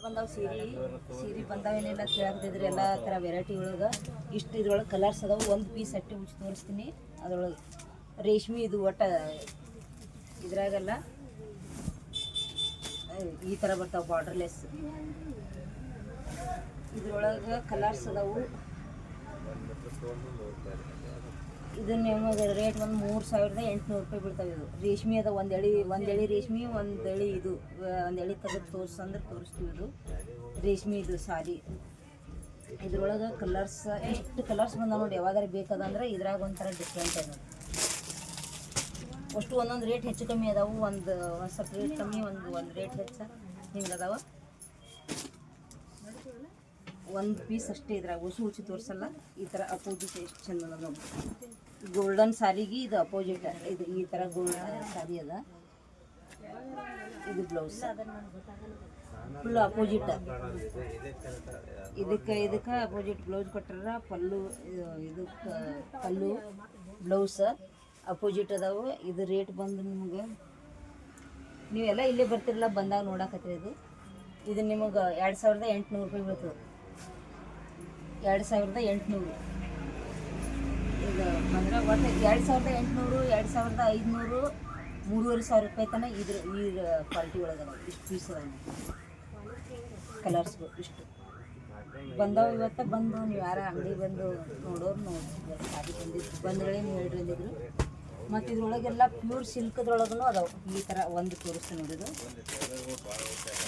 ಬಂದಾವ ಸೀರೆ ಬಂದಾವೇನೆಲ್ಲ ಕೇಳಾಕತ್ತಿದ್ರಿ ಎಲ್ಲ ಥರ ವೆರೈಟಿ ಒಳಗೆ ಇಷ್ಟು ಇದ್ರೊಳಗೆ ಕಲರ್ಸ್ ಅದಾವೆ. ಒಂದು ಪೀಸ್ ಅಟ್ಟೆ ಮುಚ್ಚಿ ತೋರಿಸ್ತೀನಿ. ಅದ್ರೊಳಗೆ ರೇಷ್ಮೆ ಇದು ಒಟ್ಟು ಇದ್ರಾಗೆಲ್ಲ ಈ ಥರ ಬರ್ತಾವೆ ಬಾರ್ಡರ್ಲೆಸ್. ಇದ್ರೊಳಗೆ ಕಲರ್ಸ್ ಅದಾವು. ಇದು ನಿಮಗೆ ರೇಟ್ ಒಂದು 3800 ರೂಪಾಯಿ ಬೀಳ್ತಾವೆ. ಇದು ರೇಷ್ಮೆ ಅದ ಒಂದು ಎಳೆ ರೇಷ್ಮೆ, ಒಂದು ಎಳೆ ತೆಗೆದು ತೋರಿಸಂದ್ರೆ ತೋರಿಸ್ತೀವಿ. ಇದು ರೇಷ್ಮೆ ಇದು ಸಾರಿ. ಇದ್ರೊಳಗೆ ಕಲರ್ಸ್ ಎಷ್ಟು ಕಲರ್ಸ್ ಬಂದಾವ ನೋಡಿ. ಯಾವಾಗಾರ ಬೇಕಾದಂದ್ರೆ ಇದ್ರಾಗ ಒಂಥರ ಡಿಫ್ರೆಂಟ್ ಅದ. ಅಷ್ಟು ಒಂದೊಂದು ರೇಟ್ ಹೆಚ್ಚು ಕಮ್ಮಿ ಅದಾವು. ಒಂದು ಸ್ವಲ್ಪ ರೇಟ್ ಕಮ್ಮಿ, ಒಂದು ರೇಟ್ ಹೆಚ್ಚು ಹಿಂಗೆ ಅದಾವ. ಒಂದು ಪೀಸ್ ಅಷ್ಟೇ ಇದ್ರಾಗ ಉಚ್ಚಿ ತೋರಿಸಲ್ಲ. ಈ ಥರ ಅಪೋಸಿಟ್ ಎಷ್ಟು ಚಂದ ಅದ ನೋಡಿ. ಗೋಲ್ಡನ್ ಸಾರಿಗೆ ಇದು ಅಪೋಸಿಟ್. ಇದು ಈ ಥರ ಗೋಲ್ಡನ್ ಸಾರಿ ಅದ. ಇದು ಬ್ಲೌಸ್ ಫುಲ್ ಅಪೋಸಿಟ್. ಇದಕ್ಕೆ ಅಪೋಸಿಟ್ ಬ್ಲೌಸ್ ಕೊಟ್ಟಾರ. ಪಲ್ಲು ಬ್ಲೌಸ್ ಅಪೋಸಿಟ್ ಅದಾವು. ಇದು ರೇಟ್ ಬಂದು ನಿಮಗೆ ನೀವೆಲ್ಲ ಇಲ್ಲೇ ಬರ್ತಿರಲ್ಲ, ಬಂದಾಗ ನೋಡಕತ್ತೀರಿ. ಇದು ನಿಮಗೆ 2800 ರೂಪಾಯಿ ಬೀಳ್ತದೆ. 2800 ಈಗ ಬಂದ್ರೆ ಒಟ್ಟು 2800, 2500, 3500 ರೂಪಾಯಿ ತನಕ ಈ ಕ್ವಾಲಿಟಿ ಒಳಗೆ ಇಷ್ಟು ಪೀಸ್ ಅದಾವೆ. ಕಲರ್ಸ್ಗಳು ಇಷ್ಟು ಬಂದಾವೆ. ಇವತ್ತು ಬಂದು ನೀವು ಯಾರ ಅಂಗಡಿ ಬಂದು ನೋಡೋರು ನೋಡಿ ಸಾರಿ ಬಂದ್ಗಳೇ ನೀವು ಹೇಳ್ರಿ ಅಂದಿದ್ರು. ಮತ್ತು ಇದ್ರೊಳಗೆಲ್ಲ ಪ್ಯೂರ್ ಸಿಲ್ಕ್ದ್ರೊಳಗೂ ಅದಾವೆ. ಈ ಥರ ಒಂದು ತೋರಿಸ್ತು ನೋಡಿದ್ರು.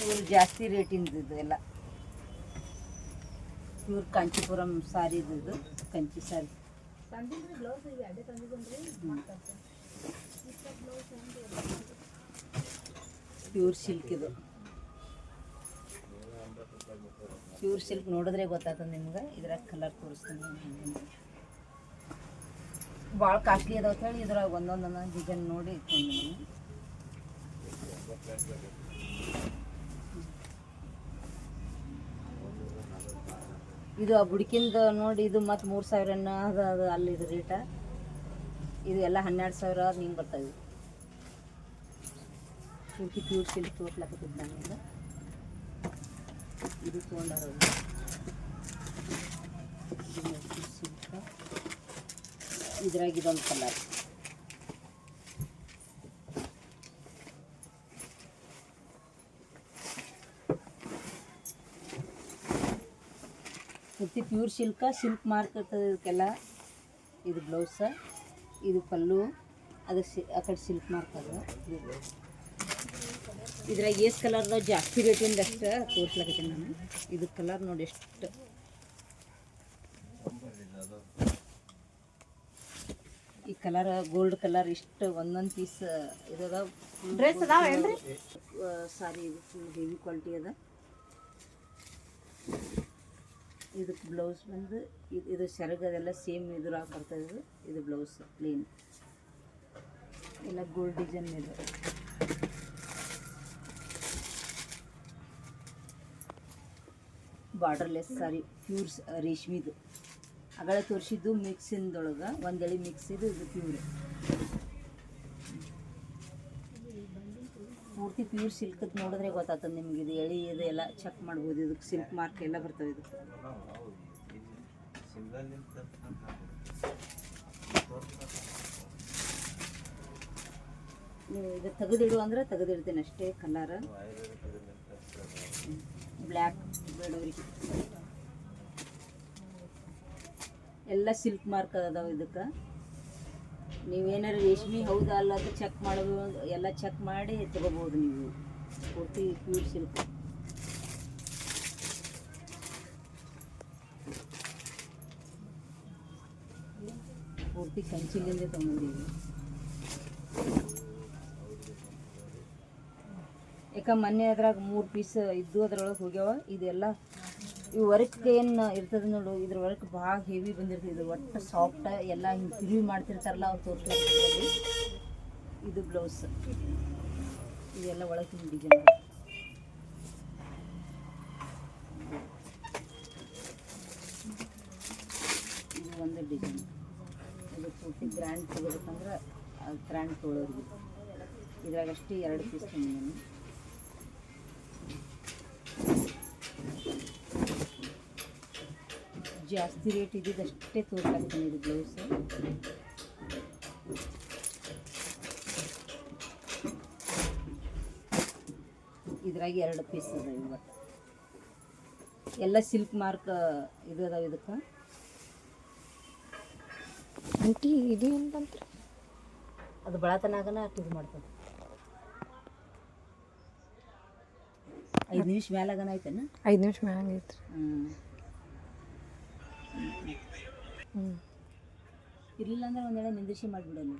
ಇವರು ಜಾಸ್ತಿ ರೇಟಿಂದು ಇದು ಎಲ್ಲ ಪ್ಯೂರ್ ಕಾಂಚೀಪುರಂ ಸಾರಿ. ಇದು ಕಂಚಿ ಸಾರಿ. Pure silk. ಇದು ಪ್ಯೂರ್ ಸಿಲ್ಕ್ ನೋಡಿದ್ರೆ ಗೊತ್ತಾಗ್ತದೆ ನಿಮ್ಗೆ. ಇದ್ರಾಗ ಕಲರ್ ತೋರಿಸ್ತೀನಿ. ಭಾಳ ಕಾಸ್ಟ್ಲಿ ಅದಾವ ಹೇಳಿ ಇದ್ರಾಗ ಒಂದೊಂದೊಂದು ಡಿಸೈನ್ ನೋಡಿ ಇಟ್ಕೊಂಡು ಇದು ಆ ಬುಡಕಿಂದ ನೋಡಿ. ಇದು ಮತ್ತು 3000 ಅದು ಅಲ್ಲಿ ಇದು ರೇಟ. ಇದು ಎಲ್ಲ 12,000 ಹಿಂಗೆ ಬರ್ತಾವೆ. ಪೂರ್ತಿ ಪ್ಯೂರ್ ಸಿಲ್ಕ್ ತೋರ್ಸ್ಲಾಕತ್ತಿದ್ದು ನನಗೆ. ಇದು ತೊಗೊಂಡಾರ ಸಿಲ್ಕ್. ಇದ್ರಾಗ ಇದೊಂದು ಕಲರ್. ಪೂರ್ತಿ ಪ್ಯೂರ್ ಸಿಲ್ಕ್ ಮಾರ್ಕ್ ಇರ್ತದೆ ಇದಕ್ಕೆಲ್ಲ. ಇದು ಬ್ಲೌಸ, ಇದು ಪಲ್ಲು, ಅದು ಆ ಕಡೆ ಸಿಲ್ಕ್ ಮಾರ್ಕ್ ಅದ. ಇದ್ರಾಗ ಎಷ್ಟು ಕಲರ್ದಾಗ ಜಾಸ್ತಿ ರೇಟಿಂದ ಅಷ್ಟು ತೋರಿಸ್ಲಾಕತ್ತೀನಿ ನಾನು. ಇದು ಕಲರ್ ನೋಡಿ ಎಷ್ಟು. ಈ ಕಲರ್ ಗೋಲ್ಡ್ ಕಲರ್ ಇಷ್ಟು ಒಂದೊಂದು ಪೀಸ್ ಇದಾಗ ಡ್ರೆಸ್ ಅದಾವೇನ್ರಿ ಸಾರಿ. ಇದು ಫುಲ್ ಹೆವಿ ಕ್ವಾಲಿಟಿ ಅದ. ಇದಕ್ಕೆ ಬ್ಲೌಸ್ ಬಂದು ಇದು ಸೆರಗು ಅದೆಲ್ಲ ಸೇಮ್ ಇದ್ರಾಗ ಬರ್ತದೆ. ಇದು ಬ್ಲೌಸ್ ಪ್ಲೇನ್ ಎಲ್ಲ ಗೋಲ್ಡ್ ಡಿಸೈನ್ ಇದೆ. ಬಾರ್ಡರ್ಲೆಸ್ ಸಾರಿ ಪ್ಯೂರ್ ರೇಷ್ಮಿದು. ಅಗಳ ತೋರಿಸಿದ್ದು ಮಿಕ್ಸಿಂದೊಳಗೆ ಒಂದು ಎಳೆ ಮಿಕ್ಸ್. ಇದು ಪ್ಯೂರ್ ಪೂರ್ತಿ ಪ್ಯೂರ್ ಸಿಲ್ಕದ್ದು ನೋಡಿದ್ರೆ ಗೊತ್ತಾಗ್ತದೆ ನಿಮ್ಗೆ. ಇದು ಎಳೆ ಇದು ಎಲ್ಲ ಚೆಕ್ ಮಾಡ್ಬೋದು. ಇದಕ್ಕೆ ಸಿಲ್ಕ್ ಮಾರ್ಕ್ ಎಲ್ಲ ಬರ್ತವೆ. ಇದಕ್ಕೆ ನೀವು ಇದು ತೆಗೆದಿಡು ಅಂದರೆ ತೆಗೆದಿಡ್ತೀನಿ ಅಷ್ಟೇ. ಕಲರ್ ಬ್ಲ್ಯಾಕ್ ಬೇಡವ್ರಿಗೆ ಎಲ್ಲ ಸಿಲ್ಕ್ ಮಾರ್ಕ್ ಅದಾವೆ. ಇದಕ್ಕೆ ನೀವೇನಾರು ರೇಷ್ಮೆ ಹೌದಾ ಅಲ್ಲ ಅಂತ ಚೆಕ್ ಮಾಡಬಹುದು. ಎಲ್ಲ ಚೆಕ್ ಮಾಡಿ ತಗೋಬೋದು ನೀವು. ಪೂರ್ತಿ ಪ್ಯೂರ್ ಸಿಲ್ಕ್. ಪೂರ್ತಿ ಕಂಚಿಲಿಂದ ತೊಗೊಂಡಿದ್ದೀವಿ. ಯಾಕೆ ಮೊನ್ನೆ ಅದ್ರಾಗ 3 ಪೀಸ್ ಇದ್ದು ಅದ್ರೊಳಗೆ ಹೋಗ್ಯಾವ. ಇದೆಲ್ಲ ಇವು ವರ್ಕ್ ಏನು ಇರ್ತದೆ ನೋಡು. ಇದ್ರ ವರ್ಕ್ ಭಾಳ ಹೆವಿ ಬಂದಿರ್ತದೆ. ಇದು ಒಟ್ಟು ಸಾಫ್ಟ್ ಎಲ್ಲ ಹಿಂಗೆ ತಿರುವಿ ಮಾಡ್ತಿರ್ತಾರಲ್ಲ ಅವ್ರು ತೋರಿಸ್ಲಿಕ್ಕೆ. ಇದು ಬ್ಲೌಸ್. ಇದೆಲ್ಲ ಒಳಗೆ ಹಿಂಗೆ ಡಿಸೈನ್. ಇದು ಒಂದು ಡಿಸೈನ್. ಇದು ಪೂರ್ತಿ ಗ್ರ್ಯಾಂಡ್ ತೊಗೋಬೇಕಂದ್ರೆ ಗ್ರ್ಯಾಂಡ್ ತೊಗೊಳೋರಿಗೆ. ಇದ್ರಾಗಷ್ಟೇ 2 ಪೀಸ್ ತಂದಿದ್ದೀನಿ. ಜಾಸ್ತಿ ರೇಟ್ ಇದ್ದಿದ್ದಷ್ಟೇ ತೋರ್ಸಾಕ್ತೀನಿ ಇದು ಬ್ಲೌಸ್. ಇದ್ರಾಗ 2 ಪೀಸ್ ಅದಾವೆ ಇವತ್ತು. ಎಲ್ಲ ಸಿಲ್ಕ್ ಮಾರ್ಕ್ ಇದು ಅದಾವೆ ಇದಕ್ಕೆ. ಆಂಟಿ ಇದು ಏನು ಬಂತು? ಅದು ಬಳತನಾಗನ ಅಷ್ಟು ಇದು ಮಾಡ್ತದೆ. 5 ನಿಮಿಷ ಮ್ಯಾಲಾಗನ ಐತೇನ? 5 ನಿಮಿಷ ಮ್ಯಾಗ ಐತ್ರಿ. ಇರಲಿಲ್ಲ ಅಂದ್ರೆ ಒಂದೆಡೆ ನಿಂದಿರಿಸಿ ಮಾಡಿಬಿಡೋಣ.